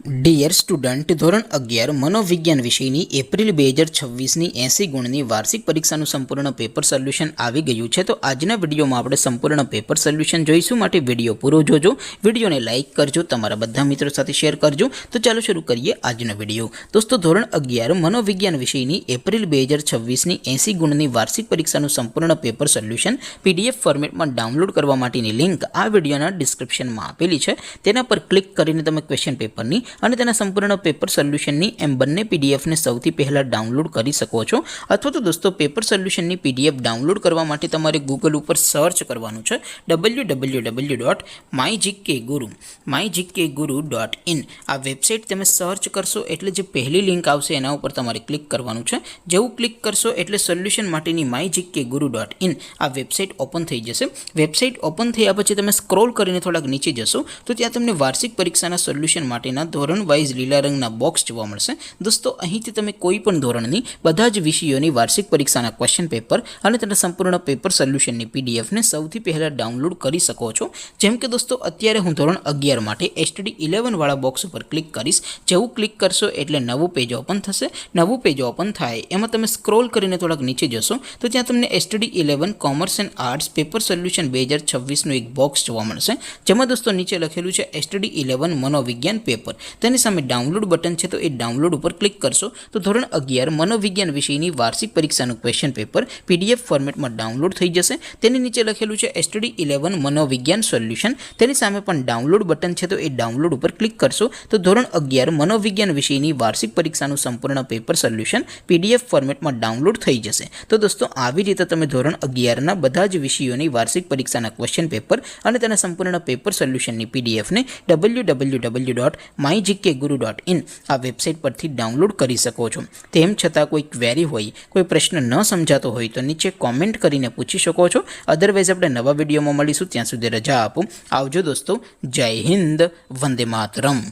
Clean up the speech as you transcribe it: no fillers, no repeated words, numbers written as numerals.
Dear student, ધોરણ 11 મનોવિજ્ઞાન વિષયની એપ્રિલ 2026ની 80 ગુણની વાર્ષિક પરીક્ષાનું સંપૂર્ણ પેપર સોલ્યુશન આવી ગયું છે. તો આજના વિડીયોમાં આપણે સંપૂર્ણ પેપર સોલ્યુશન જોઈશું. માટે વિડીયો પૂરો જોજો, વિડીયોને લાઇક કરજો, તમારા બધા મિત્રો સાથે શેર કરજો. તો ચાલો શરૂ કરીએ આજનો વિડીયો. દોસ્તો, ધોરણ 11 મનોવિજ્ઞાન વિષયની એપ્રિલ 2026ની 80 ગુણની વાર્ષિક પરીક્ષાનું સંપૂર્ણ પેપર સોલ્યુશન PDF ફોર્મેટમાં ડાઉનલોડ કરવા માટેની લિંક આ વિડીયોના ડિસ્ક્રિપ્શનમાં આપેલી છે. તેના પર ક્લિક કરીને તમે ક્વેશ્ચન પેપરની અને તેના સંપૂર્ણ પેપર સોલ્યુશનની એમ બંને પીડીએફને સૌથી પહેલાં ડાઉનલોડ કરી શકો છો. અથવા તો દોસ્તો, પેપર સોલ્યુશનની PDF ડાઉનલોડ કરવા માટે તમારે ગૂગલ ઉપર સર્ચ કરવાનું છે www.mygkguru.in. આ વેબસાઇટ તમે સર્ચ કરશો એટલે જે પહેલી લિંક આવશે એના ઉપર તમારે ક્લિક કરવાનું છે. જેવું ક્લિક કરશો એટલે સોલ્યુશન માટેની mygkguru.in આ વેબસાઇટ ઓપન થઈ જશે. વેબસાઇટ ઓપન થયા પછી તમે સ્ક્રોલ કરીને થોડાક નીચે જશો તો ત્યાં તમને વાર્ષિક પરીક્ષાના સોલ્યુશન માટેના ધોરણ વાઇઝ લીલા રંગના બોક્સ જોવા મળશે. દોસ્તો, અહીંથી તમે કોઈ પણ ધોરણની બધા જ વિષયોની વાર્ષિક પરીક્ષાના ક્વેશ્ચન પેપર અને તેના સંપૂર્ણ પેપર સોલ્યુશનની પીડીએફને સૌથી પહેલાં ડાઉનલોડ કરી શકો છો. જેમ કે દોસ્તો, અત્યારે હું ધોરણ 11 માટે STD 11 વાળા બોક્સ ઉપર ક્લિક કરીશ. જેવું ક્લિક કરશો એટલે નવું પેજ ઓપન થશે. નવું પેજ ઓપન થાય એમાં તમે સ્ક્રોલ કરીને થોડાક નીચે જશો તો ત્યાં તમને STD 11 commerce and arts paper solution 2026નું એક બોક્સ જોવા મળશે. જેમાં દોસ્તો નીચે લખેલું છે STD 11 મનોવિજ્ઞાન પેપર. તેની સામે ડાઉનલોડ બટન છે, તો એ ડાઉનલોડ ઉપર ક્લિક કરશો તો ધોરણ 11 મનોવિજ્ઞાન વિષયની વાર્ષિક પરીક્ષાનું ક્વેશ્ચન પેપર PDF ફોર્મેટમાં ડાઉનલોડ થઈ જશે. તેની નીચે લખેલું છે STD 11 મનોવિજ્ઞાન સોલ્યુશન. તેની સામે પણ ડાઉનલોડ બટન છે, તો એ ડાઉનલોડ ઉપર ક્લિક કરશો તો ધોરણ 11 મનોવિજ્ઞાન વિષયની વાર્ષિક પરીક્ષાનું સંપૂર્ણ પેપર સોલ્યુશન PDF ફોર્મેટમાં ડાઉનલોડ થઈ જશે. તો દોસ્તો, આવી રીતે તમે ધોરણ 11ના બધા જ વિષયોની વાર્ષિક પરીક્ષાના ક્વેશ્ચન પેપર અને તેના સંપૂર્ણ પેપર સોલ્યુશનની PDFને www.mygkguru.in આ વેબસાઇટ પરથી ડાઉનલોડ કરી શકો છો. તેમ છતાં કોઈ ક્વેરી હોય, કોઈ પ્રશ્ન ન સમજાતો હોય તો નીચે કોમેન્ટ કરીને પૂછી શકો છો. અધરવાઇઝ આપણે નવા વિડીયોમાં મળીશું. ત્યાં સુધી રજા આપો. આવજો દોસ્તો. જય હિન્દ. વંદે માતરમ.